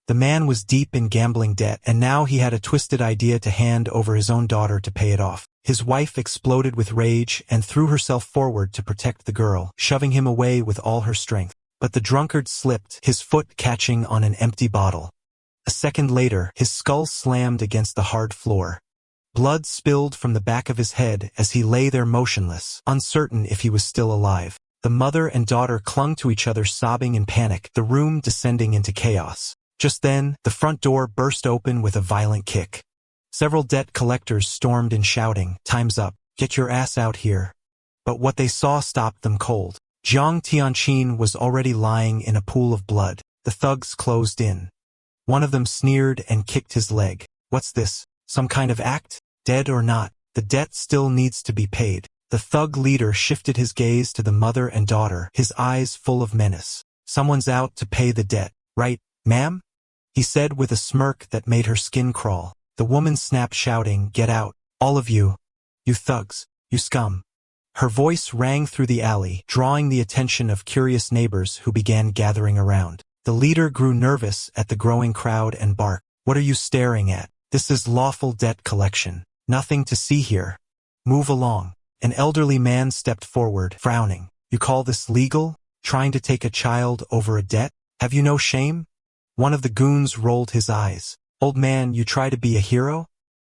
The man was deep in gambling debt, and now he had a twisted idea to hand over his own daughter to pay it off. His wife exploded with rage and threw herself forward to protect the girl, shoving him away with all her strength. But the drunkard slipped, his foot catching on an empty bottle. A second later, his skull slammed against the hard floor. Blood spilled from the back of his head as he lay there motionless, uncertain if he was still alive. The mother and daughter clung to each other, sobbing in panic, the room descending into chaos. Just then, the front door burst open with a violent kick. Several debt collectors stormed in, shouting, "Time's up, get your ass out here." But what they saw stopped them cold. Jiang Tianqin was already lying in a pool of blood. The thugs closed in. One of them sneered and kicked his leg. "What's this? Some kind of act? Dead or not, the debt still needs to be paid." The thug leader shifted his gaze to the mother and daughter, his eyes full of menace. "Someone's out to pay the debt, right, ma'am?" he said with a smirk that made her skin crawl. The woman snapped, shouting, "Get out, all of you! You thugs! You scum!" Her voice rang through the alley, drawing the attention of curious neighbors who began gathering around. The leader grew nervous at the growing crowd and barked, "What are you staring at? This is lawful debt collection. Nothing to see here. Move along." An elderly man stepped forward, frowning. "You call this legal? Trying to take a child over a debt? Have you no shame?" One of the goons rolled his eyes. "Old man, you try to be a hero?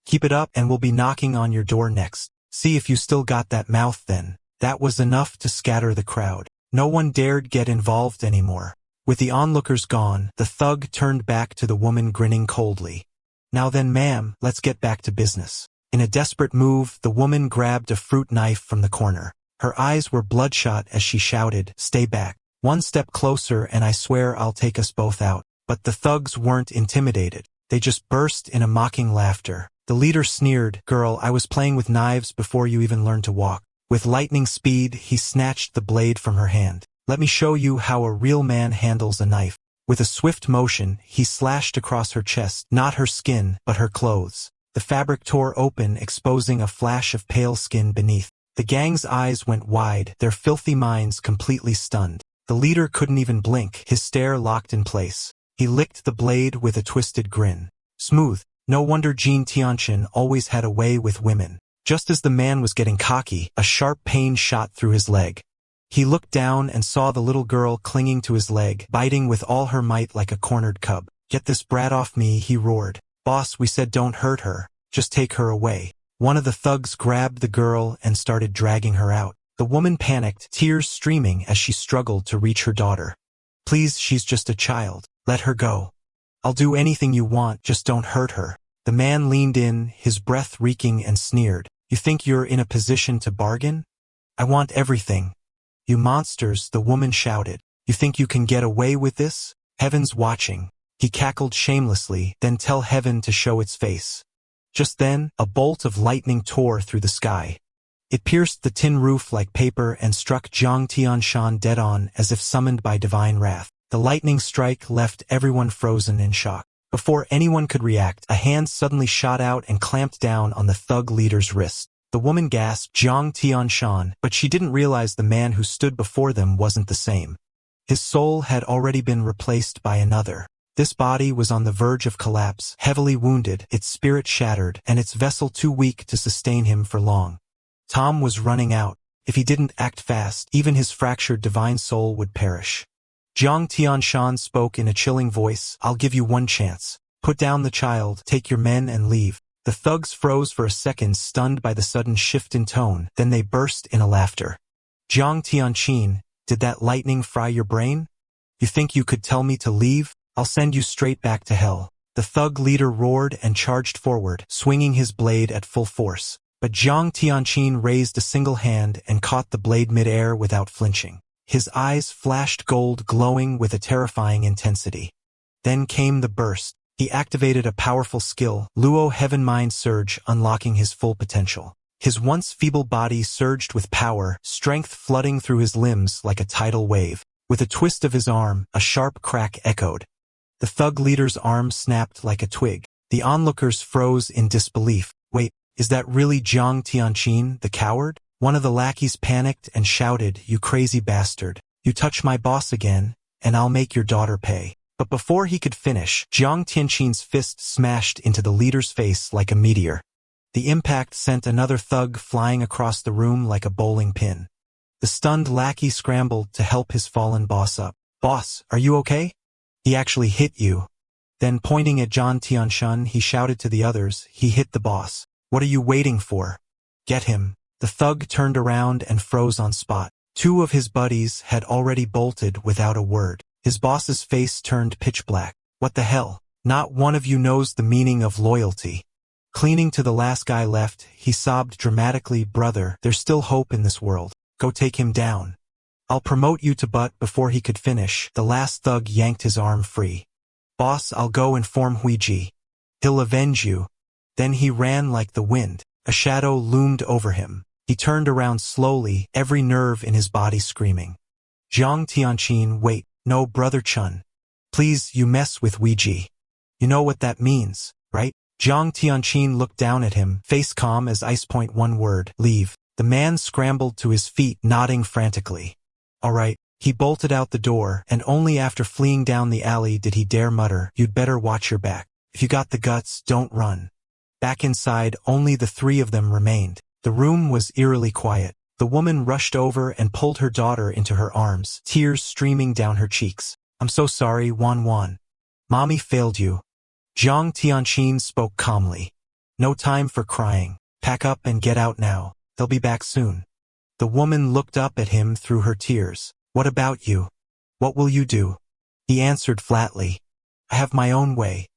Keep it up and we'll be knocking on your door next. See if you still got that mouth then." That was enough to scatter the crowd. No one dared get involved anymore. With the onlookers gone, the thug turned back to the woman, grinning coldly. "Now then, ma'am, let's get back to business." In a desperate move, the woman grabbed a fruit knife from the corner. Her eyes were bloodshot as she shouted, "Stay back. One step closer and I swear I'll take us both out." But the thugs weren't intimidated. They just burst in a mocking laughter. The leader sneered, "Girl, I was playing with knives before you even learned to walk." With lightning speed, he snatched the blade from her hand. "Let me show you how a real man handles a knife." With a swift motion, he slashed across her chest, not her skin, but her clothes. The fabric tore open, exposing a flash of pale skin beneath. The gang's eyes went wide, their filthy minds completely stunned. The leader couldn't even blink, his stare locked in place. He licked the blade with a twisted grin. Smooth. No wonder Jean Tianqin always had a way with women. Just as the man was getting cocky, a sharp pain shot through his leg. He looked down and saw the little girl clinging to his leg, biting with all her might like a cornered cub. "Get this brat off me," he roared. "Boss, we said don't hurt her. Just take her away." One of the thugs grabbed the girl and started dragging her out. The woman panicked, tears streaming as she struggled to reach her daughter. "Please, she's just a child. Let her go. I'll do anything you want, just don't hurt her." The man leaned in, his breath reeking, and sneered. "You think you're in a position to bargain? I want everything." "You monsters," the woman shouted. "You think you can get away with this? Heaven's watching." He cackled shamelessly, "Then tell heaven to show its face." Just then, a bolt of lightning tore through the sky. It pierced the tin roof like paper and struck Jiang Tianshan dead on as if summoned by divine wrath. The lightning strike left everyone frozen in shock. Before anyone could react, a hand suddenly shot out and clamped down on the thug leader's wrist. The woman gasped, "Jiang Tianshan," but she didn't realize the man who stood before them wasn't the same. His soul had already been replaced by another. This body was on the verge of collapse, heavily wounded, its spirit shattered, and its vessel too weak to sustain him for long. Tom was running out. If he didn't act fast, even his fractured divine soul would perish. Jiang Tianshan spoke in a chilling voice, "I'll give you one chance. Put down the child, take your men and leave." The thugs froze for a second, stunned by the sudden shift in tone, then they burst in a laughter. "Jiang Tianqin, did that lightning fry your brain? You think you could tell me to leave? I'll send you straight back to hell." The thug leader roared and charged forward, swinging his blade at full force. But Jiang Tianqin raised a single hand and caught the blade mid-air without flinching. His eyes flashed gold, glowing with a terrifying intensity. Then came the burst. He activated a powerful skill, Luo Heaven Mind Surge, unlocking his full potential. His once feeble body surged with power, strength flooding through his limbs like a tidal wave. With a twist of his arm, a sharp crack echoed. The thug leader's arm snapped like a twig. The onlookers froze in disbelief. "Wait, is that really Jiang Tianqin, the coward?" One of the lackeys panicked and shouted, "You crazy bastard. You touch my boss again, and I'll make your daughter pay." But before he could finish, Jiang Tianqin's fist smashed into the leader's face like a meteor. The impact sent another thug flying across the room like a bowling pin. The stunned lackey scrambled to help his fallen boss up. "Boss, are you okay? He actually hit you." Then pointing at Jiang Tianqin, he shouted to the others, "He hit the boss. What are you waiting for? Get him." The thug turned around and froze on spot. Two of his buddies had already bolted without a word. His boss's face turned pitch black. "What the hell? Not one of you knows the meaning of loyalty." Cleaning to the last guy left, he sobbed dramatically, "Brother, there's still hope in this world. Go take him down. I'll promote you to butt." Before he could finish, the last thug yanked his arm free. "Boss, I'll go inform Huiji. He'll avenge you." Then he ran like the wind. A shadow loomed over him. He turned around slowly, every nerve in his body screaming. "Jiang Tianqin, wait. No, Brother Chun. Please, you mess with Huiji. You know what that means, right?" Jiang Tianqin looked down at him, face calm as ice. One word, leave. The man scrambled to his feet, nodding frantically. "All right." He bolted out the door, and only after fleeing down the alley did he dare mutter, "You'd better watch your back. If you got the guts, don't run." Back inside, only the three of them remained. The room was eerily quiet. The woman rushed over and pulled her daughter into her arms, tears streaming down her cheeks. "I'm so sorry, Wan Wan. Mommy failed you." Jiang Tianqin spoke calmly. "No time for crying. Pack up and get out now. They'll be back soon." The woman looked up at him through her tears. "What about you? What will you do?" He answered flatly, "I have my own way."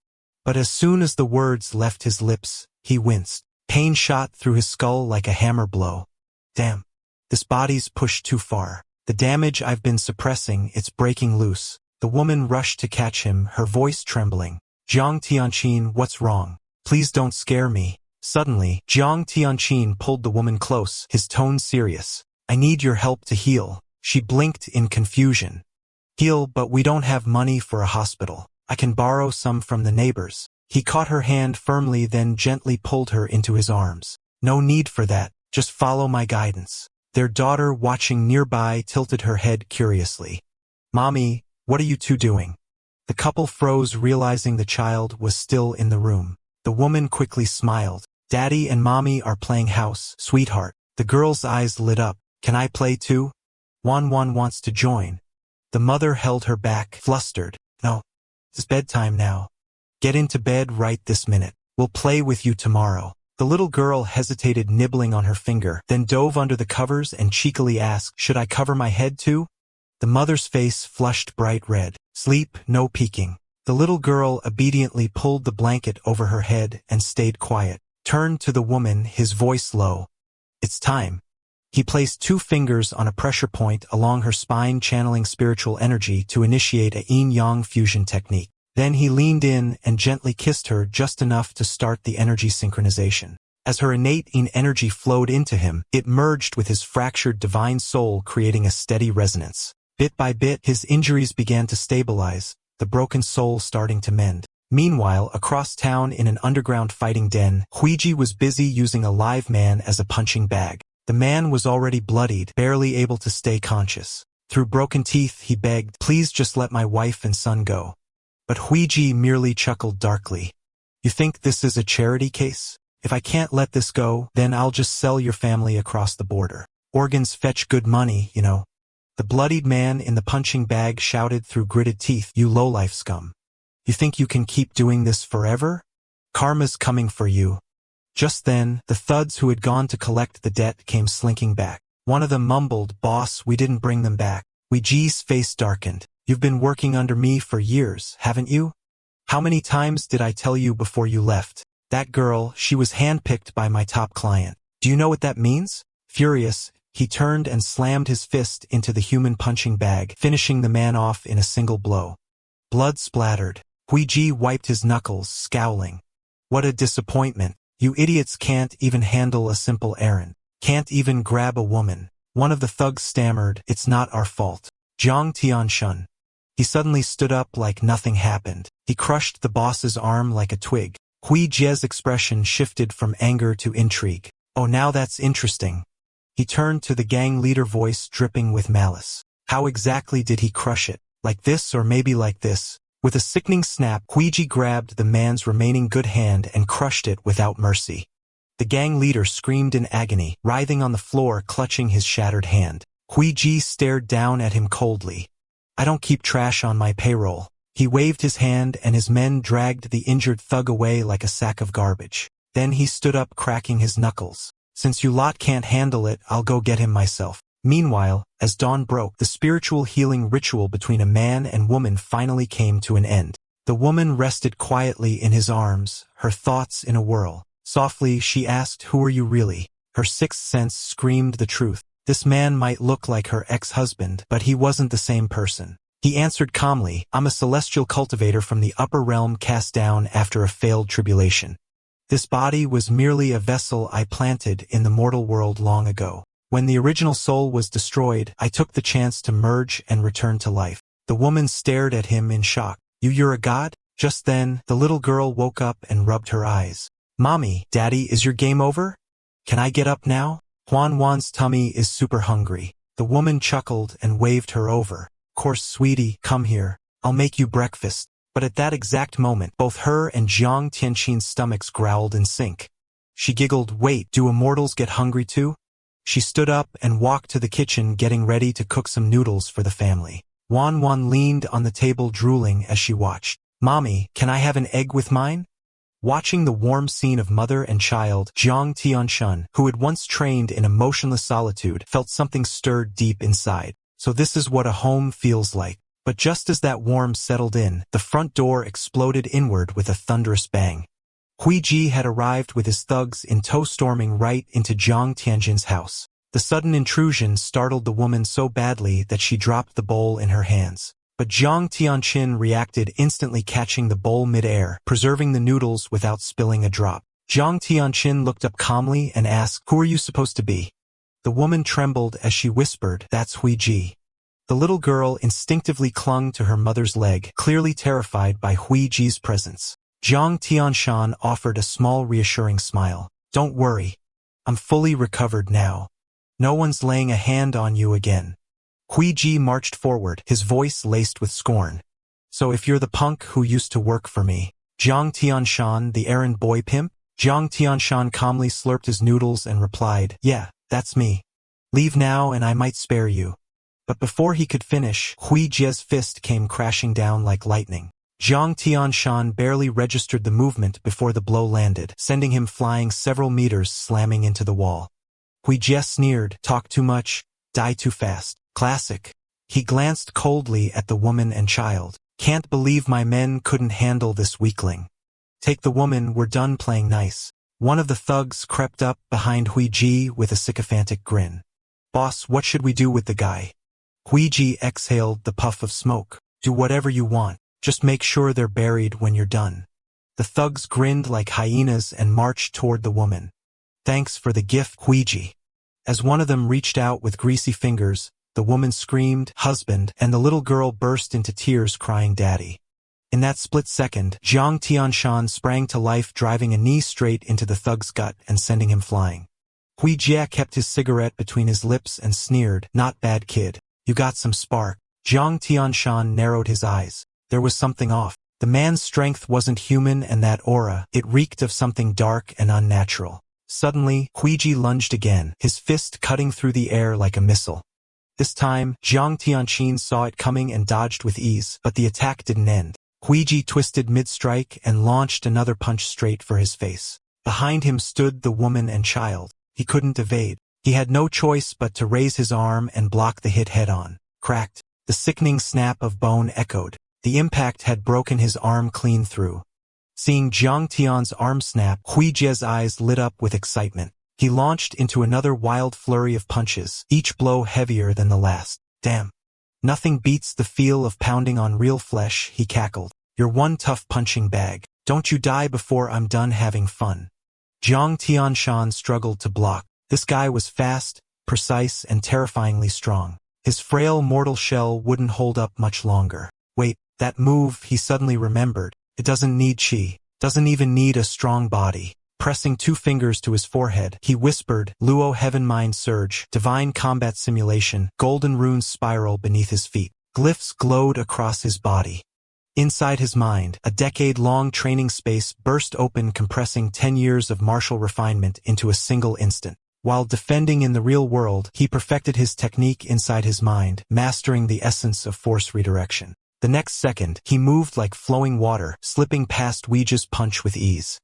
But as soon as the words left his lips, he winced. Pain shot through his skull like a hammer blow. "Damn. This body's pushed too far. The damage I've been suppressing, it's breaking loose." The woman rushed to catch him, her voice trembling. "Jiang Tianqin, what's wrong? Please don't scare me." Suddenly, Jiang Tianqin pulled the woman close, his tone serious. "I need your help to heal." She blinked in confusion. "Heal, but we don't have money for a hospital. I can borrow some from the neighbors." He caught her hand firmly, then gently pulled her into his arms. "No need for that. Just follow my guidance." Their daughter, watching nearby, tilted her head curiously. "Mommy, what are you two doing?" The couple froze, realizing the child was still in the room. The woman quickly smiled. "Daddy and Mommy are playing house, sweetheart." The girl's eyes lit up. "Can I play too? Wan Wan wants to join." The mother held her back, flustered. "No. It's bedtime now. Get into bed right this minute. We'll play with you tomorrow." The little girl hesitated, nibbling on her finger, then dove under the covers and cheekily asked, "Should I cover my head too?" The mother's face flushed bright red. "Sleep, no peeking." The little girl obediently pulled the blanket over her head and stayed quiet. Turned to the woman, his voice low. "It's time." He placed 2 fingers on a pressure point along her spine, channeling spiritual energy to initiate a yin-yang fusion technique. Then he leaned in and gently kissed her, just enough to start the energy synchronization. As her innate yin energy flowed into him, it merged with his fractured divine soul, creating a steady resonance. Bit by bit, his injuries began to stabilize, the broken soul starting to mend. Meanwhile, across town in an underground fighting den, Huiji was busy using a live man as a punching bag. The man was already bloodied, barely able to stay conscious. Through broken teeth, he begged, "Please just let my wife and son go." But Huiji merely chuckled darkly. "You think this is a charity case? If I can't let this go, then I'll just sell your family across the border. Organs fetch good money, you know." The bloodied man in the punching bag shouted through gritted teeth, "You lowlife scum. You think you can keep doing this forever? Karma's coming for you." Just then, the thugs who had gone to collect the debt came slinking back. One of them mumbled, "Boss, we didn't bring them back." Huiji's face darkened. "You've been working under me for years, haven't you? How many times did I tell you before you left? That girl, she was handpicked by my top client. Do you know what that means?" Furious, he turned and slammed his fist into the human punching bag, finishing the man off in a single blow. Blood splattered. Huiji wiped his knuckles, scowling. "What a disappointment. You idiots can't even handle a simple errand. Can't even grab a woman." One of the thugs stammered, "It's not our fault." Jiang Tianqin. He suddenly stood up like nothing happened. He crushed the boss's arm like a twig. Huiji's expression shifted from anger to intrigue. "Oh, now that's interesting." He turned to the gang leader, voice dripping with malice. "How exactly did he crush it? Like this or maybe like this?" With a sickening snap, Huiji grabbed the man's remaining good hand and crushed it without mercy. The gang leader screamed in agony, writhing on the floor clutching his shattered hand. Huiji stared down at him coldly. "I don't keep trash on my payroll." He waved his hand and his men dragged the injured thug away like a sack of garbage. Then he stood up cracking his knuckles. "Since you lot can't handle it, I'll go get him myself." Meanwhile, as dawn broke, the spiritual healing ritual between a man and woman finally came to an end. The woman rested quietly in his arms, her thoughts in a whirl. Softly, she asked, "Who are you really?" Her sixth sense screamed the truth. This man might look like her ex-husband, but he wasn't the same person. He answered calmly, "I'm a celestial cultivator from the upper realm cast down after a failed tribulation. This body was merely a vessel I planted in the mortal world long ago. When the original soul was destroyed, I took the chance to merge and return to life." The woman stared at him in shock. You're a god?" Just then, the little girl woke up and rubbed her eyes. "Mommy, Daddy, is your game over? Can I get up now? Juan's tummy is super hungry." The woman chuckled and waved her over. "Course, sweetie, come here. I'll make you breakfast." But at that exact moment, both her and Jiang Tianqin's stomachs growled in sync. She giggled, "Wait, do immortals get hungry too?" She stood up and walked to the kitchen getting ready to cook some noodles for the family. Juan leaned on the table drooling as she watched. "Mommy, can I have an egg with mine?" Watching the warm scene of mother and child, Jiang Tianxun, who had once trained in emotionless solitude, felt something stirred deep inside. So this is what a home feels like. But just as that warmth settled in, the front door exploded inward with a thunderous bang. Huiji had arrived with his thugs in tow storming right into Jiang Tianjin's house. The sudden intrusion startled the woman so badly that she dropped the bowl in her hands. But Jiang Tianqin reacted instantly, catching the bowl mid-air, preserving the noodles without spilling a drop. Jiang Tianqin looked up calmly and asked, "Who are you supposed to be?" The woman trembled as she whispered, "That's Huiji." The little girl instinctively clung to her mother's leg, clearly terrified by Huiji's presence. Jiang Tianxun offered a small reassuring smile. "Don't worry. I'm fully recovered now. No one's laying a hand on you again." Huiji marched forward, his voice laced with scorn. "So if you're the punk who used to work for me, Jiang Tianxun, the errand boy pimp?" Jiang Tianxun calmly slurped his noodles and replied, "Yeah, that's me. Leave now and I might spare you." But before he could finish, Huiji's fist came crashing down like lightning. Jiang Tianxun barely registered the movement before the blow landed, sending him flying several meters, slamming into the wall. Huiji sneered, "Talk too much, die too fast." Classic. He glanced coldly at the woman and child. "Can't believe my men couldn't handle this weakling. Take the woman, we're done playing nice." One of the thugs crept up behind Huiji with a sycophantic grin. "Boss, what should we do with the guy?" Huiji exhaled the puff of smoke. "Do whatever you want. Just make sure they're buried when you're done." The thugs grinned like hyenas and marched toward the woman. "Thanks for the gift, Huiji." As one of them reached out with greasy fingers, the woman screamed, "Husband," and the little girl burst into tears crying, "Daddy." In that split second, Jiang Tianxun sprang to life, driving a knee straight into the thug's gut and sending him flying. Huiji kept his cigarette between his lips and sneered, "Not bad, kid. You got some spark." Jiang Tianxun narrowed his eyes. There was something off. The man's strength wasn't human, and that aura, it reeked of something dark and unnatural. Suddenly, Huiji lunged again, his fist cutting through the air like a missile. This time, Jiang Tianqin saw it coming and dodged with ease, but the attack didn't end. Huiji twisted mid-strike and launched another punch straight for his face. Behind him stood the woman and child. He couldn't evade. He had no choice but to raise his arm and block the hit head-on. Cracked. The sickening snap of bone echoed. The impact had broken his arm clean through. Seeing Jiang Tian's arm snap, Huiji's eyes lit up with excitement. He launched into another wild flurry of punches, each blow heavier than the last. "Damn. Nothing beats the feel of pounding on real flesh," he cackled. "You're one tough punching bag. Don't you die before I'm done having fun." Jiang Tianxun struggled to block. This guy was fast, precise, and terrifyingly strong. His frail mortal shell wouldn't hold up much longer. Wait, that move, he suddenly remembered. It doesn't need chi. Doesn't even need a strong body. Pressing two fingers to his forehead, he whispered, "Luo Heaven Mind Surge, Divine Combat Simulation," golden runes spiral beneath his feet. Glyphs glowed across his body. Inside his mind, a decade-long training space burst open, compressing 10 years of martial refinement into a single instant. While defending in the real world, he perfected his technique inside his mind, mastering the essence of force redirection. The next second, he moved like flowing water, slipping past Ouija's punch with ease.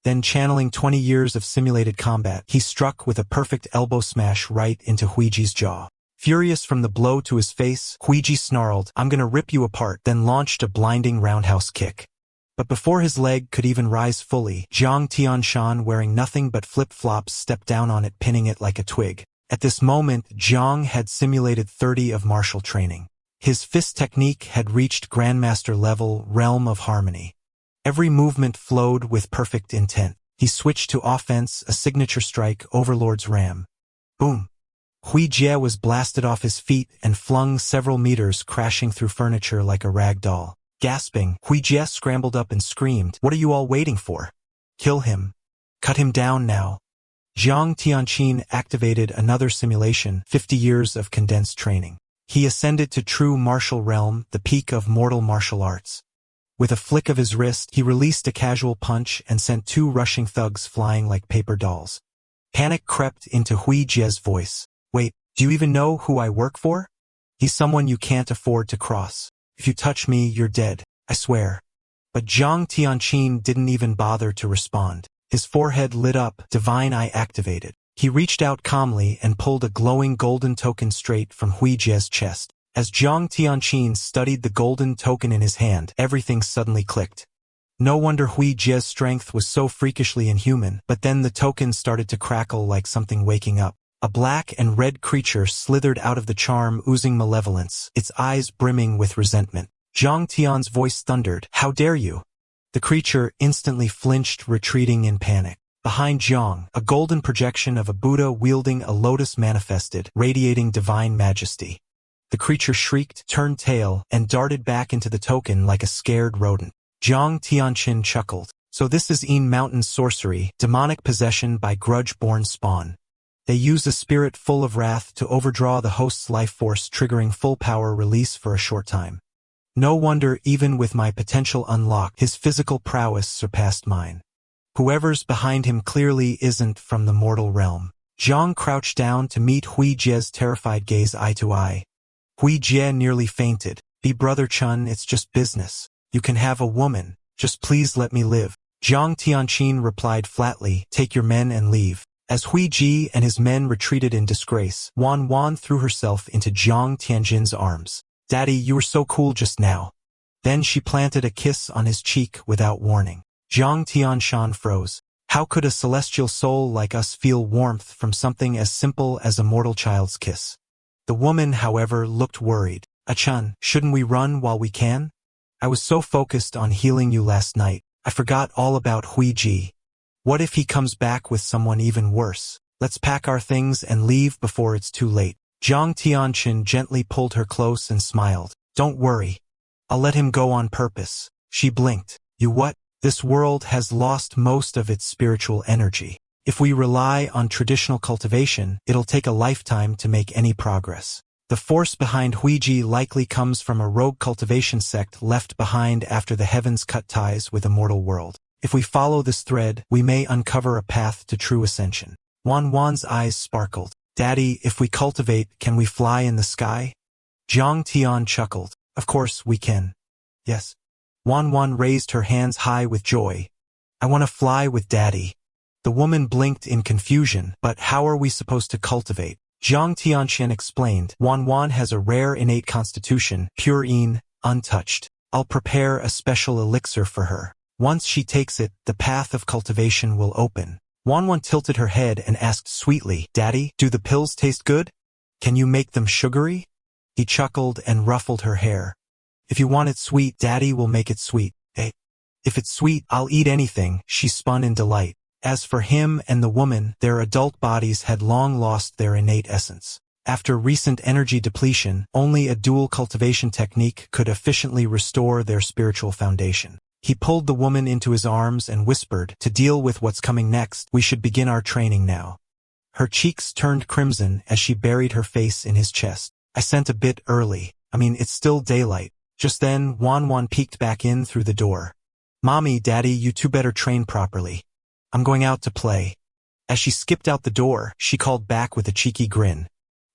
Then, channeling 20 years of simulated combat, he struck with a perfect elbow smash right into Ouija's jaw. Furious from the blow to his face, Ouija snarled, "I'm gonna rip you apart," then launched a blinding roundhouse kick. But before his leg could even rise fully, Jiang Tianshan, wearing nothing but flip-flops, stepped down on it, pinning it like a twig. At this moment, Jiang had simulated 30 of martial training. His fist technique had reached Grandmaster level, Realm of Harmony. Every movement flowed with perfect intent. He switched to offense, a signature strike, Overlord's Ram. Boom! Ouija was blasted off his feet and flung several meters, crashing through furniture like a rag doll. Gasping, Ouija scrambled up and screamed, "What are you all waiting for? Kill him. Cut him down now." Jiang Tianqin activated another simulation, 50 years of condensed training. He ascended to true martial realm, the peak of mortal martial arts. With a flick of his wrist, he released a casual punch and sent 2 rushing thugs flying like paper dolls. Panic crept into Ouija's voice. "Wait, do you even know who I work for? He's someone you can't afford to cross. If you touch me, you're dead, I swear." But Jiang Tianqin didn't even bother to respond. His forehead lit up, divine eye activated. He reached out calmly and pulled a glowing golden token straight from Ouija's chest. As Jiang Tianqin studied the golden token in his hand, everything suddenly clicked. No wonder Ouija's strength was so freakishly inhuman, but then the token started to crackle like something waking up. A black and red creature slithered out of the charm, oozing malevolence, its eyes brimming with resentment. Jiang Tian's voice thundered, "How dare you!" The creature instantly flinched, retreating in panic. Behind Jiang, a golden projection of a Buddha wielding a lotus manifested, radiating divine majesty. The creature shrieked, turned tail, and darted back into the token like a scared rodent. Jiang Tianqin chuckled. "So this is Mountain sorcery, demonic possession by grudge-born spawn. They use a spirit full of wrath to overdraw the host's life force, triggering full power release for a short time. No wonder, even with my potential unlocked, his physical prowess surpassed mine. Whoever's behind him clearly isn't from the mortal realm." Jiang crouched down to meet Ouija's terrified gaze eye to eye. Ouija nearly fainted. "Be brother Chun, it's just business. You can have a woman. Just please let me live." Jiang Tianqin replied flatly, "Take your men and leave." As Ouija and his men retreated in disgrace, Wan threw herself into Jiang Tianjin's arms. "Daddy, you were so cool just now." Then she planted a kiss on his cheek without warning. Jiang Tianshan froze. How could a celestial soul like us feel warmth from something as simple as a mortal child's kiss? The woman, however, looked worried. "Chun, shouldn't we run while we can? I was so focused on healing you last night, I forgot all about Ouija. What if he comes back with someone even worse? Let's pack our things and leave before it's too late." Jiang Tianqin gently pulled her close and smiled. "Don't worry. I'll let him go on purpose." She blinked. "You what? This world has lost most of its spiritual energy. If we rely on traditional cultivation, it'll take a lifetime to make any progress. The force behind Ouija likely comes from a rogue cultivation sect left behind after the heavens cut ties with a mortal world. If we follow this thread, we may uncover a path to true ascension." Wan's eyes sparkled. "Daddy, if we cultivate, can we fly in the sky?" Jiang Tian chuckled. "Of course we can. Yes." Wan raised her hands high with joy. "I want to fly with Daddy." The woman blinked in confusion. "But how are we supposed to cultivate?" Jiang Tianqian explained. Wan has a rare innate constitution, pure untouched. I'll prepare a special elixir for her. Once she takes it, the path of cultivation will open. Wan tilted her head and asked sweetly, "Daddy, do the pills taste good? Can you make them sugary?" He chuckled and ruffled her hair. "If you want it sweet, Daddy will make it sweet. Eh? If it's sweet, I'll eat anything," she spun in delight. As for him and the woman, their adult bodies had long lost their innate essence. After recent energy depletion, only a dual cultivation technique could efficiently restore their spiritual foundation. He pulled the woman into his arms and whispered, "To deal with what's coming next, we should begin our training now." Her cheeks turned crimson as she buried her face in his chest. "I sent a bit early. It's still daylight." Just then, Wan peeked back in through the door. "Mommy, Daddy, you two better train properly. I'm going out to play." As she skipped out the door, she called back with a cheeky grin.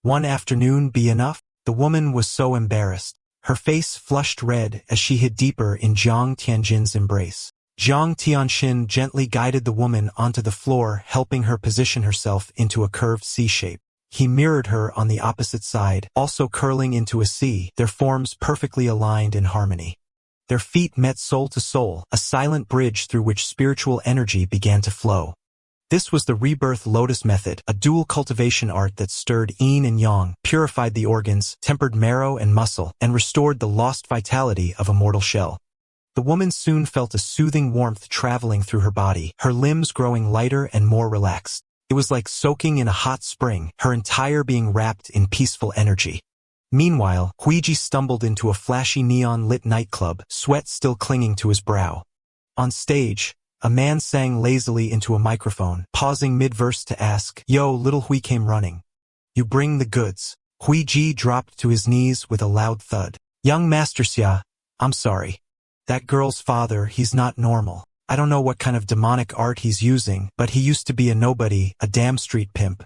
"One afternoon be enough?" The woman was so embarrassed. Her face flushed red as she hid deeper in Jiang Tianjin's embrace. Jiang Tianjin gently guided the woman onto the floor, helping her position herself into a curved C shape. He mirrored her on the opposite side, also curling into a C, their forms perfectly aligned in harmony. Their feet met soul to soul, a silent bridge through which spiritual energy began to flow. This was the rebirth lotus method, a dual cultivation art that stirred yin and yang, purified the organs, tempered marrow and muscle, and restored the lost vitality of a mortal shell. The woman soon felt a soothing warmth traveling through her body, her limbs growing lighter and more relaxed. It was like soaking in a hot spring, her entire being wrapped in peaceful energy. Meanwhile, Huiji stumbled into a flashy neon-lit nightclub, sweat still clinging to his brow. On stage, a man sang lazily into a microphone, pausing mid-verse to ask, "Yo, little Hui came running. You bring the goods." Huiji dropped to his knees with a loud thud. "Young Master Xia, I'm sorry. That girl's father, he's not normal. I don't know what kind of demonic art he's using, but he used to be a nobody, a damn street pimp.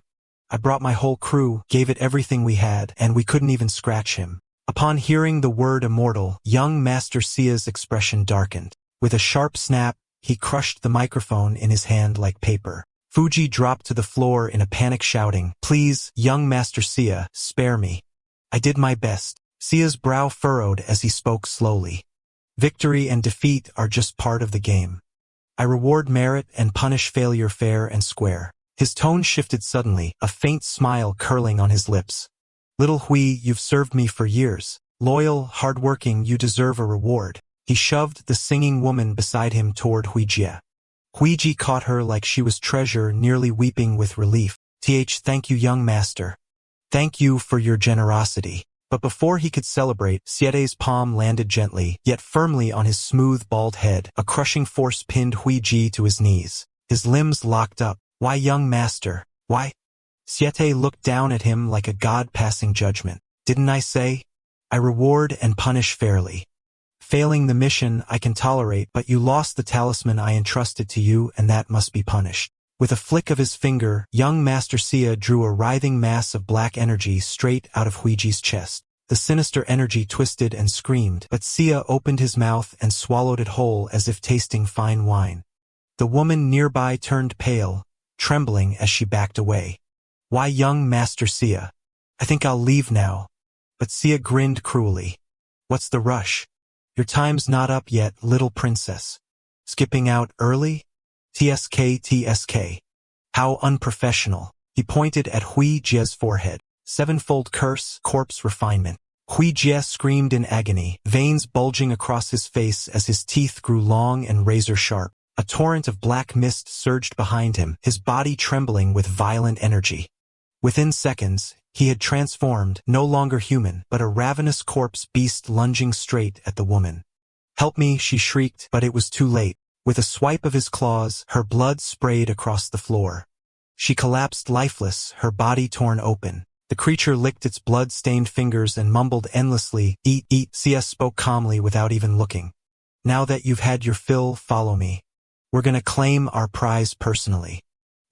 I brought my whole crew, gave it everything we had, and we couldn't even scratch him." Upon hearing the word immortal, young Master Xia's expression darkened. With a sharp snap, he crushed the microphone in his hand like paper. Fuji dropped to the floor in a panic, shouting, "Please, young Master Xia, spare me. I did my best." Xia's brow furrowed as he spoke slowly. "Victory and defeat are just part of the game. I reward merit and punish failure fair and square." His tone shifted suddenly, a faint smile curling on his lips. "Little Hui, you've served me for years. Loyal, hardworking, you deserve a reward." He shoved the singing woman beside him toward Huijie. Huiji caught her like she was treasure, nearly weeping with relief. Thank you, young master. Thank you for your generosity." But before he could celebrate, Siete's palm landed gently, yet firmly on his smooth, bald head. A crushing force pinned Huiji to his knees. His limbs locked up. "Why, young master? Why?" Siete looked down at him like a god passing judgment. "Didn't I say? I reward and punish fairly. Failing the mission I can tolerate, but you lost the talisman I entrusted to you, and that must be punished." With a flick of his finger, young Master Xia drew a writhing mass of black energy straight out of Huiji's chest. The sinister energy twisted and screamed, but Xia opened his mouth and swallowed it whole as if tasting fine wine. The woman nearby turned pale, trembling as she backed away. "Why, young Master Xia? I think I'll leave now." But Xia grinned cruelly. "What's the rush? Your time's not up yet, little princess. Skipping out early? TSK. How unprofessional." He pointed at Huijie's forehead. "Sevenfold curse, corpse refinement." Huijie screamed in agony, veins bulging across his face as his teeth grew long and razor-sharp. A torrent of black mist surged behind him, his body trembling with violent energy. Within seconds, he had transformed, no longer human, but a ravenous corpse beast lunging straight at the woman. "Help me," she shrieked, but it was too late. With a swipe of his claws, her blood sprayed across the floor. She collapsed lifeless, her body torn open. The creature licked its blood-stained fingers and mumbled endlessly, "Eat, eat." Xia spoke calmly without even looking. "Now that you've had your fill, follow me. We're gonna claim our prize personally."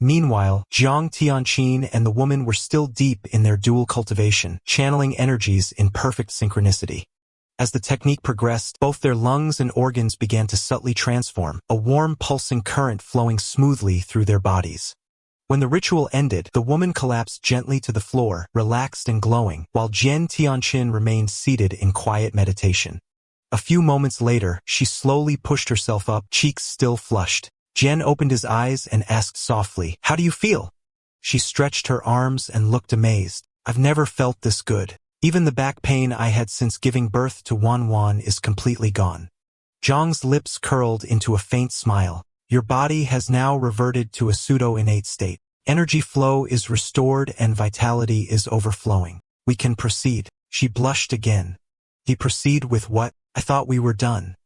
Meanwhile, Jiang Tianqin and the woman were still deep in their dual cultivation, channeling energies in perfect synchronicity. As the technique progressed, both their lungs and organs began to subtly transform, a warm pulsing current flowing smoothly through their bodies. When the ritual ended, the woman collapsed gently to the floor, relaxed and glowing, while Jian Tianqin remained seated in quiet meditation. A few moments later, she slowly pushed herself up, cheeks still flushed. Jian opened his eyes and asked softly, "How do you feel?" She stretched her arms and looked amazed. "I've never felt this good. Even the back pain I had since giving birth to Wan is completely gone." Zhang's lips curled into a faint smile. "Your body has now reverted to a pseudo-innate state. Energy flow is restored and vitality is overflowing. We can proceed." She blushed again. "He proceed with what? I thought we were done.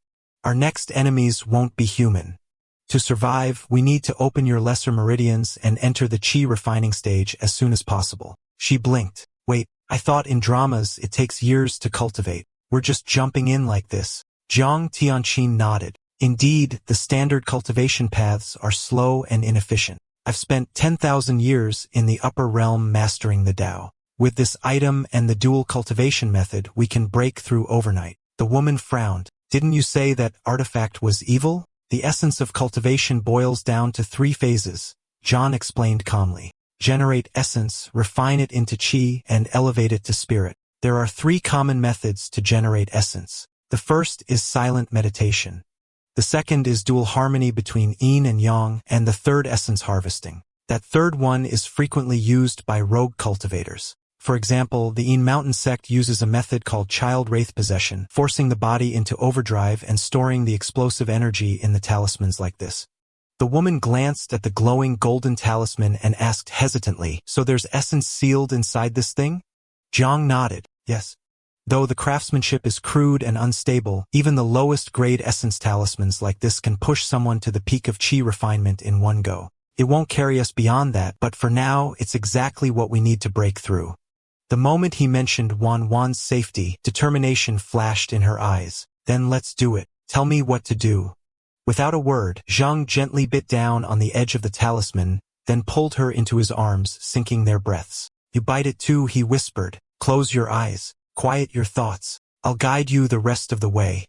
Our next enemies won't be human. To survive, we need to open your lesser meridians and enter the chi refining stage as soon as possible." She blinked. "Wait, I thought in dramas it takes years to cultivate." We're just jumping in like this. Jiang Tianqin nodded. Indeed, the standard cultivation paths are slow and inefficient. I've spent 10,000 years in the upper realm mastering the Tao. With this item and the dual cultivation method, we can break through overnight. The woman frowned. Didn't you say that artifact was evil? The essence of cultivation boils down to 3 phases. John explained calmly. Generate essence, refine it into chi, and elevate it to spirit. There are 3 common methods to generate essence. The first is silent meditation. The second is dual harmony between yin and yang, and the third essence harvesting. That third one is frequently used by rogue cultivators. For example, the Yin Mountain sect uses a method called child wraith possession, forcing the body into overdrive and storing the explosive energy in the talismans like this. The woman glanced at the glowing golden talisman and asked hesitantly, so there's essence sealed inside this thing? Jiang nodded, yes. Though the craftsmanship is crude and unstable, even the lowest grade essence talismans like this can push someone to the peak of chi refinement in one go. It won't carry us beyond that, but for now, it's exactly what we need to break through. The moment he mentioned Wan's safety, determination flashed in her eyes. Then let's do it. Tell me what to do. Without a word, Zhang gently bit down on the edge of the talisman, then pulled her into his arms, sinking their breaths. You bite it too, he whispered. Close your eyes. Quiet your thoughts. I'll guide you the rest of the way.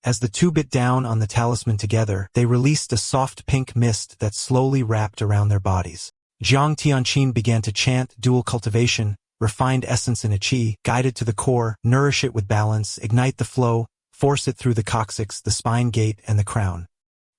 As the two bit down on the talisman together, they released a soft pink mist that slowly wrapped around their bodies. Jiang Tianqin began to chant dual cultivation, refined essence in a chi, guided to the core, nourish it with balance, ignite the flow, force it through the coccyx, the spine gate, and the crown.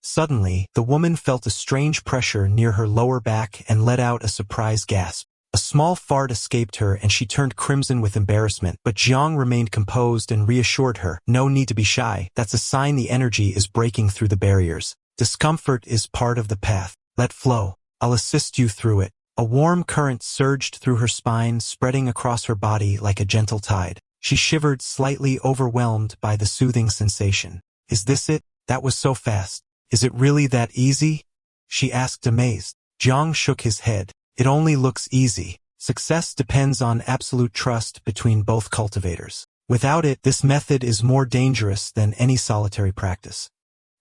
Suddenly, the woman felt a strange pressure near her lower back and let out a surprised gasp. A small fart escaped her and she turned crimson with embarrassment, but Jiang remained composed and reassured her, no need to be shy, that's a sign the energy is breaking through the barriers. Discomfort is part of the path. Let flow. I'll assist you through it. A warm current surged through her spine, spreading across her body like a gentle tide. She shivered, slightly overwhelmed by the soothing sensation. Is this it? That was so fast. Is it really that easy? She asked, amazed. Jiang shook his head. It only looks easy. Success depends on absolute trust between both cultivators. Without it, this method is more dangerous than any solitary practice.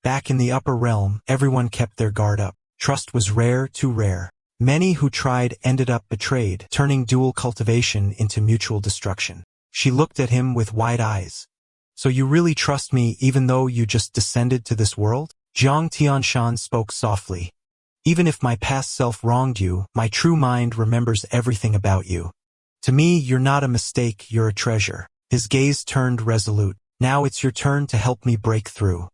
Back in the upper realm, everyone kept their guard up. Trust was rare, too rare. Many who tried ended up betrayed, turning dual cultivation into mutual destruction. She looked at him with wide eyes. So you really trust me even though you just descended to this world? Jiang Tianshan spoke softly. Even if my past self wronged you, my true mind remembers everything about you. To me, you're not a mistake, you're a treasure. His gaze turned resolute. Now it's your turn to help me break through.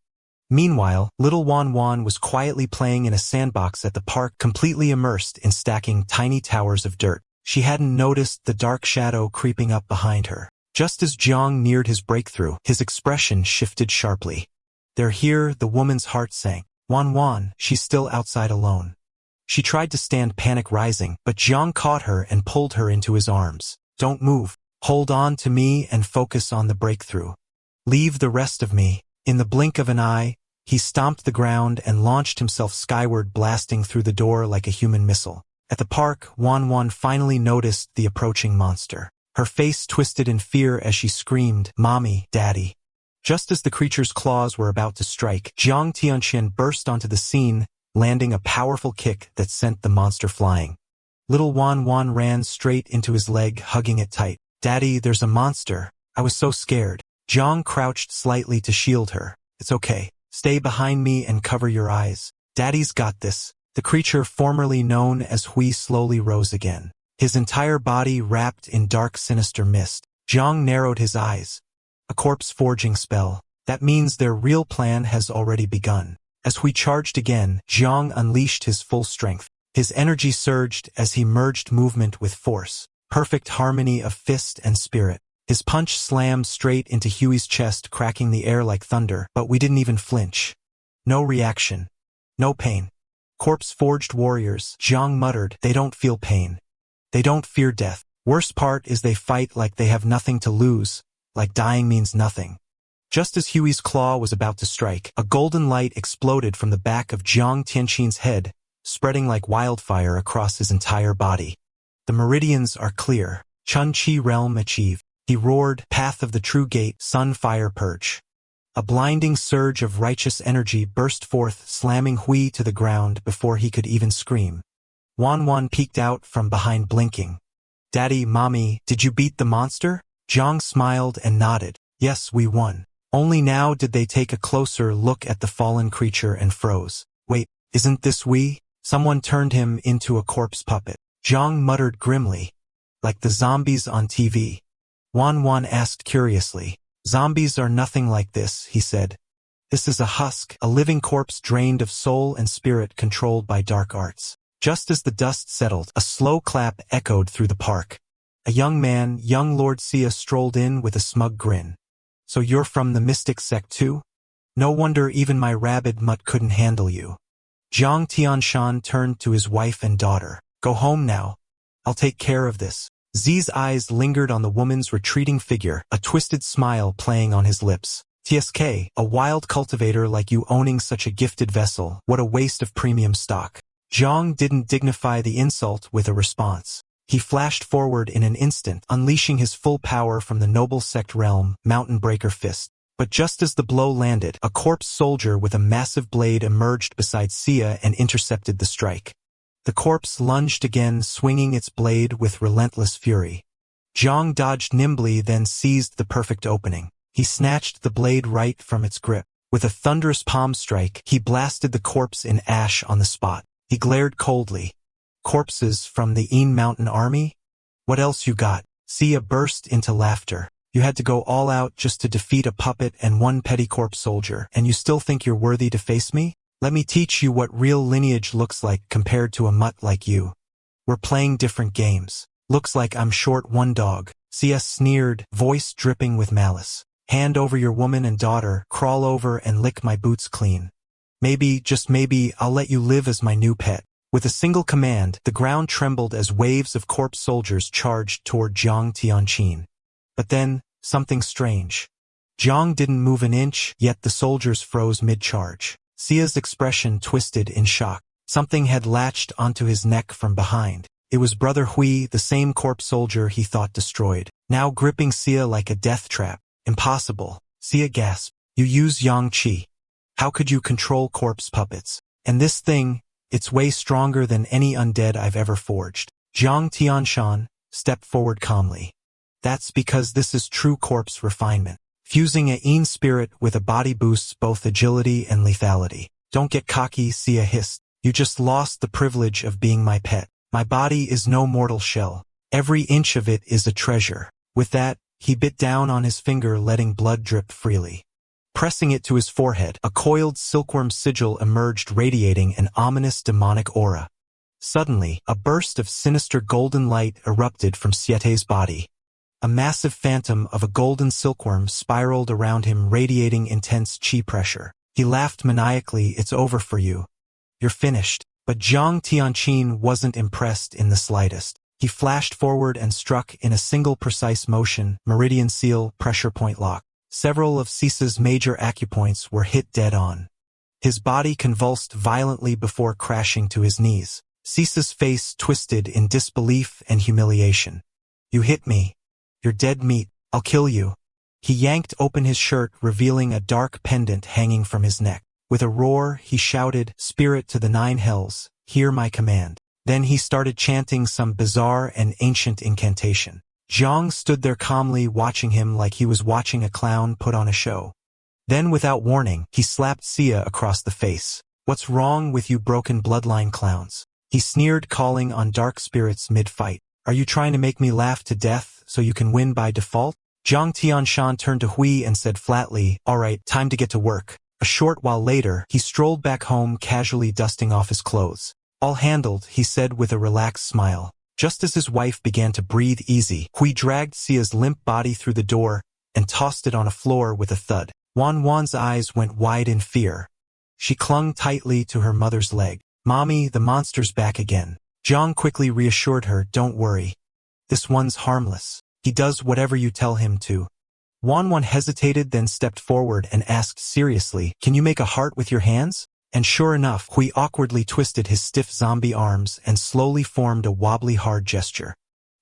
Meanwhile, little Wan was quietly playing in a sandbox at the park, completely immersed in stacking tiny towers of dirt. She hadn't noticed the dark shadow creeping up behind her. Just as Jiang neared his breakthrough, his expression shifted sharply. They're here, the woman's heart sank. Wan, she's still outside alone. She tried to stand, panic rising, but Jiang caught her and pulled her into his arms. Don't move. Hold on to me and focus on the breakthrough. Leave the rest of me. In the blink of an eye, he stomped the ground and launched himself skyward, blasting through the door like a human missile. At the park, Wan finally noticed the approaching monster. Her face twisted in fear as she screamed, Mommy, Daddy. Just as the creature's claws were about to strike, Jiang Tianqin burst onto the scene, landing a powerful kick that sent the monster flying. Little Wan ran straight into his leg, hugging it tight. Daddy, there's a monster. I was so scared. Jiang crouched slightly to shield her. It's okay. Stay behind me and cover your eyes. Daddy's got this. The creature formerly known as Hui slowly rose again. His entire body wrapped in dark, sinister mist. Jiang narrowed his eyes. A corpse forging spell. That means their real plan has already begun. As Hui charged again, Jiang unleashed his full strength. His energy surged as he merged movement with force. Perfect harmony of fist and spirit. His punch slammed straight into Huey's chest, cracking the air like thunder, but we didn't even flinch. No reaction. No pain. Corpse-forged warriors, Jiang muttered, they don't feel pain. They don't fear death. Worst part is they fight like they have nothing to lose, like dying means nothing. Just as Huey's claw was about to strike, a golden light exploded from the back of Jiang Tianqin's head, spreading like wildfire across his entire body. The meridians are clear. Chun Chi realm achieved. He roared, "Path of the True Gate, Sun Fire Purge." A blinding surge of righteous energy burst forth, slamming Hui to the ground before he could even scream. Wanwan peeked out from behind, blinking. "Daddy, Mommy, did you beat the monster?" Zhang smiled and nodded. "Yes, we won." Only now did they take a closer look at the fallen creature and froze. "Wait, isn't this we?" Someone turned him into a corpse puppet. Zhang muttered grimly. "Like the zombies on TV?" Wanwan asked curiously. "Zombies are nothing like this," he said. "This is a husk, a living corpse drained of soul and spirit, controlled by dark arts." Just as the dust settled, a slow clap echoed through the park. A young man, young Lord Sia, strolled in with a smug grin. "So you're from the mystic sect too? No wonder even my rabid mutt couldn't handle you." Zhang Tianshan turned to his wife and daughter. "Go home now. I'll take care of this." Zi's eyes lingered on the woman's retreating figure, a twisted smile playing on his lips. "TSK, a wild cultivator like you owning such a gifted vessel, what a waste of premium stock." Zhang didn't dignify the insult with a response. He flashed forward in an instant, unleashing his full power from the noble sect realm, Mountain Breaker Fist. But just as the blow landed, a corpse soldier with a massive blade emerged beside Sia and intercepted the strike. The corpse lunged again, swinging its blade with relentless fury. Zhang dodged nimbly, then seized the perfect opening. He snatched the blade right from its grip. With a thunderous palm strike, he blasted the corpse in ash on the spot. He glared coldly. "Corpses from the Een Mountain Army? What else you got?" Sia burst into laughter. "You had to go all out just to defeat a puppet and one petty corpse soldier, and you still think you're worthy to face me? Let me teach you what real lineage looks like compared to a mutt like you. We're playing different games. Looks like I'm short one dog." Sia sneered, voice dripping with malice. "Hand over your woman and daughter, crawl over and lick my boots clean. Maybe, just maybe, I'll let you live as my new pet." With a single command, the ground trembled as waves of corpse soldiers charged toward Zhang Tianqin. But then, something strange. Zhang didn't move an inch, yet the soldiers froze mid-charge. Sia's expression twisted in shock. Something had latched onto his neck from behind. It was Brother Hui, the same corpse soldier he thought destroyed, now gripping Sia like a death trap. "Impossible." Sia gasped. "You use Yang Qi. How could you control corpse puppets? And this thing, it's way stronger than any undead I've ever forged." Zhang Tianshan stepped forward calmly. "That's because this is true corpse refinement. Fusing a Een spirit with a body boosts both agility and lethality." "Don't get cocky," Sia hissed. "You just lost the privilege of being my pet. My body is no mortal shell. Every inch of it is a treasure." With that, he bit down on his finger, letting blood drip freely. Pressing it to his forehead, a coiled silkworm sigil emerged, radiating an ominous demonic aura. Suddenly, a burst of sinister golden light erupted from Siete's body. A massive phantom of a golden silkworm spiraled around him, radiating intense chi pressure. He laughed maniacally. "It's over for you. You're finished." But Zhang Tianqin wasn't impressed in the slightest. He flashed forward and struck in a single precise motion, Meridian Seal, Pressure Point Lock. Several of Sisa's major acupoints were hit dead on. His body convulsed violently before crashing to his knees. Sisa's face twisted in disbelief and humiliation. "You hit me. You're dead meat. I'll kill you." He yanked open his shirt, revealing a dark pendant hanging from his neck. With a roar, he shouted, "Spirit to the 9 hells, hear my command." Then he started chanting some bizarre and ancient incantation. Zhang stood there calmly, watching him like he was watching a clown put on a show. Then, without warning, he slapped Sia across the face. "What's wrong with you broken bloodline clowns?" He sneered, calling on dark spirits mid-fight. "Are you trying to make me laugh to death so you can win by default?" Zhang Tianshan turned to Hui and said flatly, "All right, time to get to work." A short while later, he strolled back home, casually dusting off his clothes. "All handled," he said with a relaxed smile. Just as his wife began to breathe easy, Hui dragged Sia's limp body through the door and tossed it on a floor with a thud. Wan's eyes went wide in fear. She clung tightly to her mother's leg. "Mommy, the monster's back again." Zhang quickly reassured her, "Don't worry. This one's harmless. He does whatever you tell him to." Wan hesitated, then stepped forward and asked seriously, "Can you make a heart with your hands?" And sure enough, Hui awkwardly twisted his stiff zombie arms and slowly formed a wobbly hard gesture.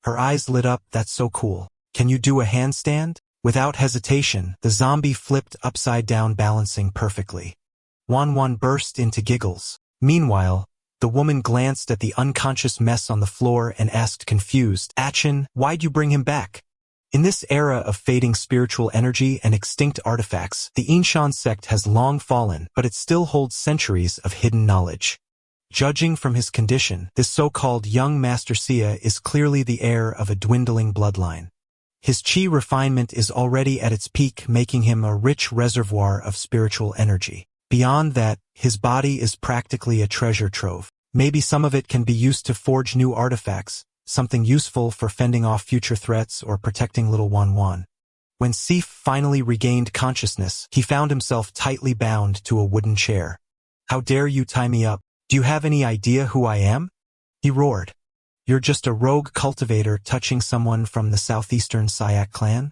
Her eyes lit up. "That's so cool. Can you do a handstand? Without hesitation, the zombie flipped upside down, balancing perfectly. Wan burst into giggles. Meanwhile, the woman glanced at the unconscious mess on the floor and asked confused, "Achin, why'd you bring him back?" In this era of fading spiritual energy and extinct artifacts, the Inshan sect has long fallen, but it still holds centuries of hidden knowledge. Judging from his condition, this so-called young Master Sia is clearly the heir of a dwindling bloodline. His chi refinement is already at its peak, making him a rich reservoir of spiritual energy. Beyond that, his body is practically a treasure trove. Maybe some of it can be used to forge new artifacts, something useful for fending off future threats or protecting little Wan. When Sif finally regained consciousness, he found himself tightly bound to a wooden chair. "How dare you tie me up? Do you have any idea who I am?" he roared. "You're just a rogue cultivator touching someone from the southeastern Syak clan?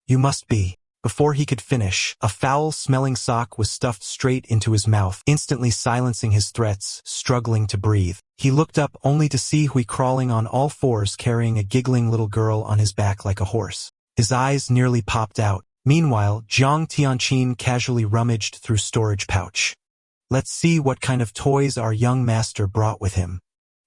You must be." Before he could finish, a foul-smelling sock was stuffed straight into his mouth, instantly silencing his threats, struggling to breathe. He looked up only to see Hui crawling on all fours, carrying a giggling little girl on his back like a horse. His eyes nearly popped out. Meanwhile, Jiang Tianqin casually rummaged through storage pouch. "Let's see what kind of toys our young master brought with him."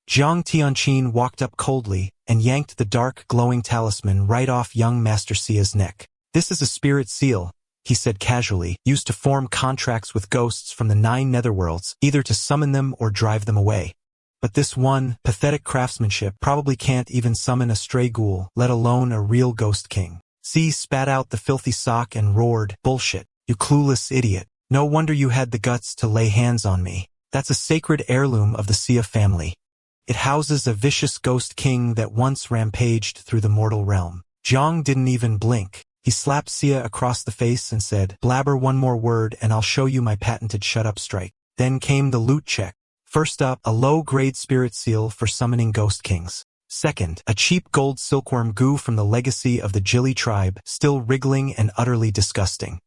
Jiang Tianqin walked up coldly and yanked the dark, glowing talisman right off young Master Sia's neck. "This is a spirit seal," he said casually, "used to form contracts with ghosts from the 9 netherworlds, either to summon them or drive them away. But this one, pathetic craftsmanship, probably can't even summon a stray ghoul, let alone a real ghost king." C spat out the filthy sock and roared, "Bullshit, you clueless idiot. No wonder you had the guts to lay hands on me. That's a sacred heirloom of the Sia family. It houses a vicious ghost king that once rampaged through the mortal realm." Jiang didn't even blink. He slapped Sia across the face and said, "Blabber one more word and I'll show you my patented shut-up strike." Then came the loot check. First up, a low-grade spirit seal for summoning ghost kings. Second, a cheap gold silkworm goo from the legacy of the Jilly tribe, still wriggling and utterly disgusting.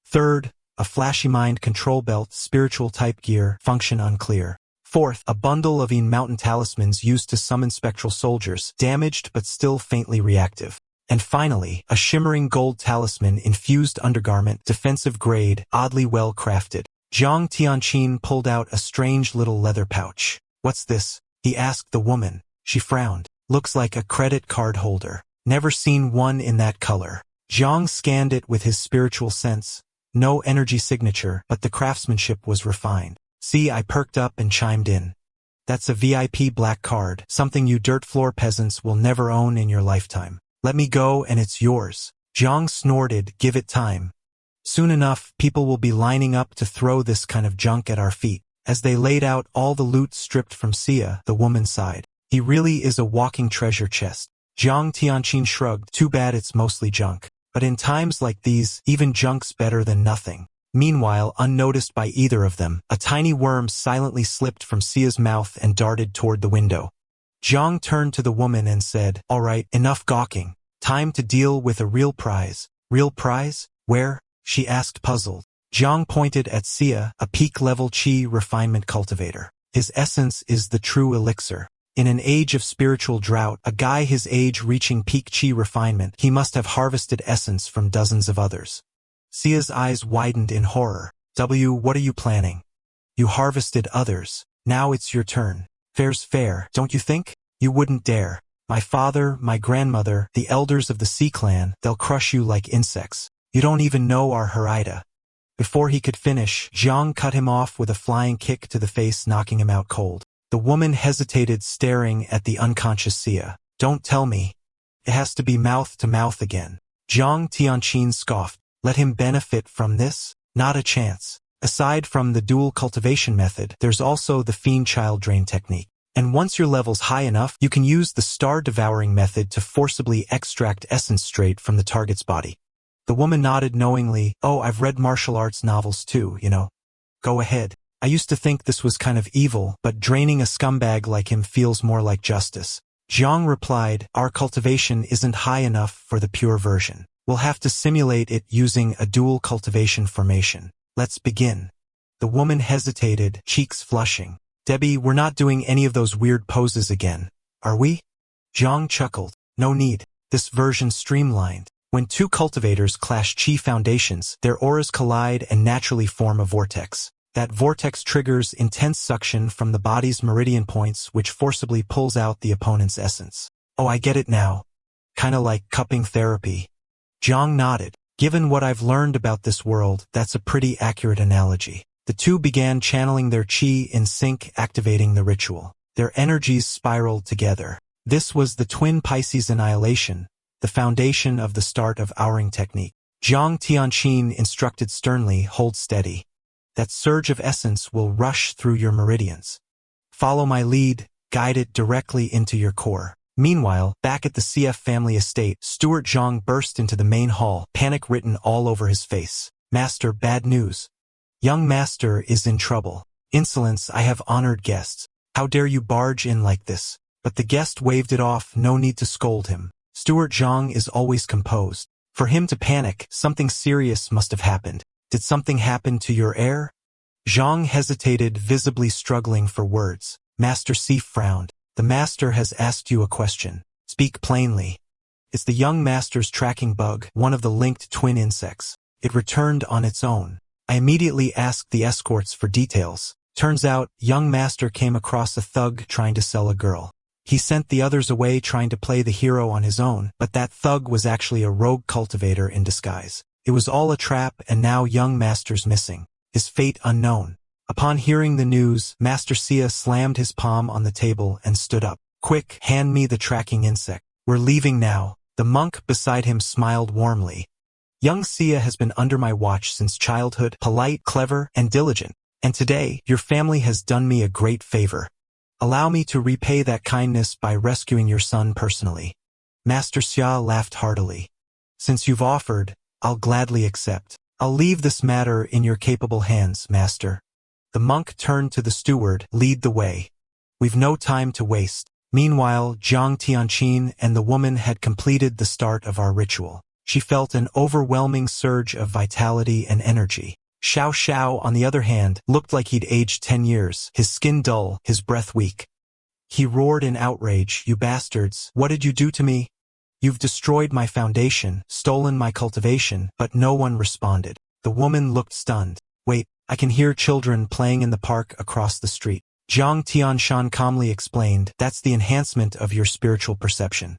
Third, a flashy mind control belt, spiritual type gear, function unclear. Fourth, a bundle of mountain talismans used to summon spectral soldiers, damaged but still faintly reactive. And finally, a shimmering gold talisman infused undergarment, defensive grade, oddly well crafted. Jiang Tianqin pulled out a strange little leather pouch. "What's this?" he asked the woman. She frowned. "Looks like a credit card holder. Never seen one in that color." Jiang scanned it with his spiritual sense. No energy signature, but the craftsmanship was refined. See, I perked up and chimed in. "That's a VIP black card, something you dirt floor peasants will never own in your lifetime. Let me go and it's yours." Jiang snorted, "Give it time. Soon enough, people will be lining up to throw this kind of junk at our feet." As they laid out all the loot stripped from Sia, the woman sighed. "He really is a walking treasure chest." Jiang Tianqin shrugged. "Too bad it's mostly junk. But in times like these, even junk's better than nothing." Meanwhile, unnoticed by either of them, a tiny worm silently slipped from Sia's mouth and darted toward the window. Jiang turned to the woman and said, "All right, enough gawking. Time to deal with a real prize." "Real prize? Where?" she asked, puzzled. Jiang pointed at Sia, a peak-level chi refinement cultivator. "His essence is the true elixir. In an age of spiritual drought, a guy his age reaching peak chi refinement, he must have harvested essence from dozens of others." Sia's eyes widened in horror. What are you planning?" "You harvested others. Now it's your turn. Fair's fair, don't you think? You wouldn't dare. My father, my grandmother, the elders of the Sea clan, they'll crush you like insects. You don't even know our Harida." Before he could finish, Jiang cut him off with a flying kick to the face, knocking him out cold. The woman hesitated, staring at the unconscious Sia. "Don't tell me. It has to be mouth to mouth again." Jiang Tianqin scoffed. "Let him benefit from this? Not a chance. Aside from the dual cultivation method, there's also the fiend child drain technique. And once your level's high enough, you can use the star devouring method to forcibly extract essence straight from the target's body." The woman nodded knowingly. "Oh, I've read martial arts novels too, you know." "Go ahead. I used to think this was kind of evil, but draining a scumbag like him feels more like justice." Jiang replied, "Our cultivation isn't high enough for the pure version. We'll have to simulate it using a dual cultivation formation. Let's begin." The woman hesitated, cheeks flushing. "Debbie, we're not doing any of those weird poses again, are we?" Jiang chuckled. "No need. This version streamlined. When two cultivators clash chi foundations, their auras collide and naturally form a vortex. That vortex triggers intense suction from the body's meridian points, which forcibly pulls out the opponent's essence. Oh, I get it now. Kinda like cupping therapy. Jiang nodded. Given what I've learned about this world, that's a pretty accurate analogy. The two began channeling their chi in sync, activating the ritual. Their energies spiraled together. This was the twin Pisces annihilation, the foundation of the start of ouring technique. Jiang Tianqin instructed sternly, hold steady. That surge of essence will rush through your meridians. Follow my lead, guide it directly into your core. Meanwhile, back at the CF family estate, Stuart Zhang burst into the main hall, panic written all over his face. Master, bad news. Young master is in trouble. Insolence, I have honored guests. How dare you barge in like this? But the guest waved it off, no need to scold him. Stuart Zhang is always composed. For him to panic, something serious must have happened. Did something happen to your heir? Zhang hesitated, visibly struggling for words. Master C frowned. The master has asked you a question. Speak plainly. It's the young master's tracking bug, one of the linked twin insects. It returned on its own. I immediately asked the escorts for details. Turns out, young master came across a thug trying to sell a girl. He sent the others away trying to play the hero on his own, but that thug was actually a rogue cultivator in disguise. It was all a trap, and now young master's missing. His fate unknown. Upon hearing the news, Master Sia slammed his palm on the table and stood up. Quick, hand me the tracking insect. We're leaving now. The monk beside him smiled warmly. Young Sia has been under my watch since childhood, polite, clever, and diligent. And today, your family has done me a great favor. Allow me to repay that kindness by rescuing your son personally. Master Xia laughed heartily. Since you've offered, I'll gladly accept. I'll leave this matter in your capable hands, master. The monk turned to the steward, lead the way. We've no time to waste. Meanwhile, Jiang Tianqin and the woman had completed the start of our ritual. She felt an overwhelming surge of vitality and energy. Xiao Xiao, on the other hand, looked like he'd aged 10 years, his skin dull, his breath weak. He roared in outrage, you bastards, what did you do to me? You've destroyed my foundation, stolen my cultivation, but no one responded. The woman looked stunned. Wait, I can hear children playing in the park across the street. Jiang Tianshan calmly explained, that's the enhancement of your spiritual perception.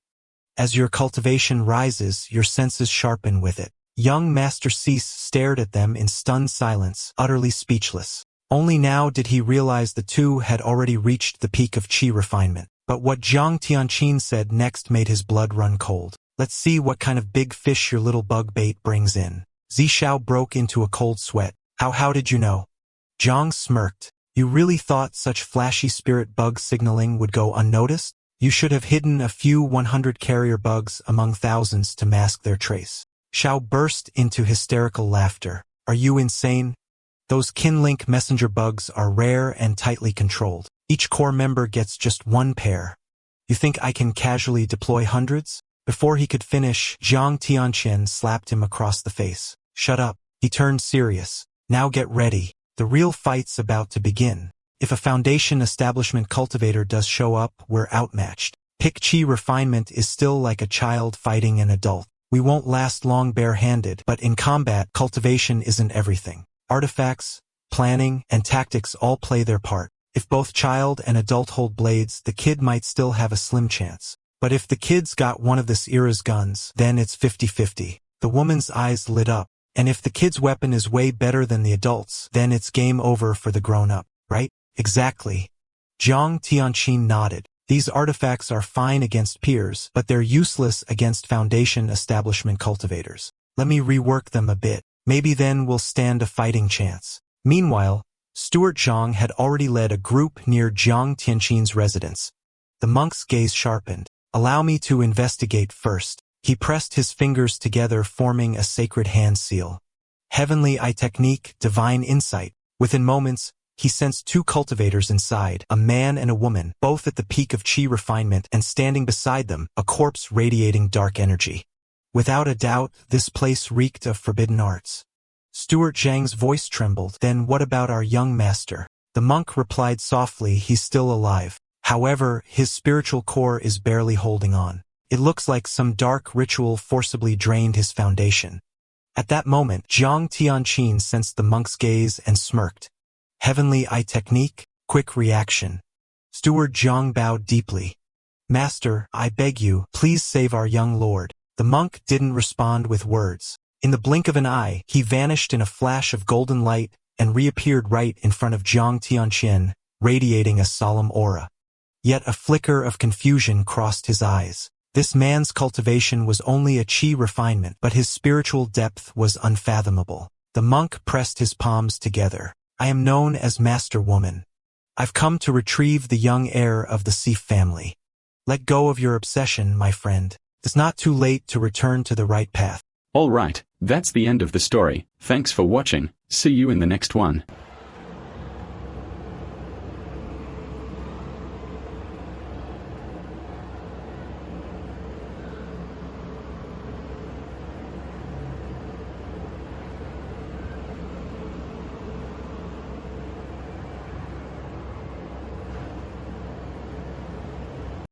As your cultivation rises, your senses sharpen with it. Young Master Cease stared at them in stunned silence, utterly speechless. Only now did he realize the two had already reached the peak of chi refinement. But what Jiang Tianqin said next made his blood run cold. Let's see what kind of big fish your little bug bait brings in. Zishao broke into a cold sweat. How did you know? Jiang smirked. You really thought such flashy spirit bug signaling would go unnoticed? You should have hidden a few 100 carrier bugs among thousands to mask their trace. Xiao burst into hysterical laughter. Are you insane? Those kinlink messenger bugs are rare and tightly controlled. Each core member gets just one pair. You think I can casually deploy hundreds? Before he could finish, Jiang Tianqian slapped him across the face. Shut up. He turned serious. Now get ready. The real fight's about to begin. If a foundation establishment cultivator does show up, we're outmatched. Pick chi refinement is still like a child fighting an adult. We won't last long bare-handed, but in combat, cultivation isn't everything. Artifacts, planning, and tactics all play their part. If both child and adult hold blades, the kid might still have a slim chance. But if the kid's got one of this era's guns, then it's 50-50. The woman's eyes lit up. And if the kid's weapon is way better than the adult's, then it's game over for the grown-up, right? Exactly. Jiang Tianqin nodded. These artifacts are fine against peers, but they're useless against foundation establishment cultivators. Let me rework them a bit. Maybe then we'll stand a fighting chance. Meanwhile, Stuart Zhang had already led a group near Jiang Tianqin's residence. The monk's gaze sharpened. Allow me to investigate first. He pressed his fingers together, forming a sacred hand seal. Heavenly eye technique, divine insight. Within moments, he sensed two cultivators inside, a man and a woman, both at the peak of chi refinement, and standing beside them, a corpse radiating dark energy. Without a doubt, this place reeked of forbidden arts. Stuart Zhang's voice trembled. Then what about our young master? The monk replied softly, he's still alive. However, his spiritual core is barely holding on. It looks like some dark ritual forcibly drained his foundation. At that moment, Jiang Tianqin sensed the monk's gaze and smirked. Heavenly eye technique, quick reaction. Steward Jiang bowed deeply. Master, I beg you, please save our young lord. The monk didn't respond with words. In the blink of an eye, he vanished in a flash of golden light and reappeared right in front of Jiang Tianqin, radiating a solemn aura. Yet a flicker of confusion crossed his eyes. This man's cultivation was only a chi refinement, but his spiritual depth was unfathomable. The monk pressed his palms together. I am known as Master Woman. I've come to retrieve the young heir of the Sif family. Let go of your obsession, my friend. It's not too late to return to the right path. Alright, that's the end of the story. Thanks for watching. See you in the next one.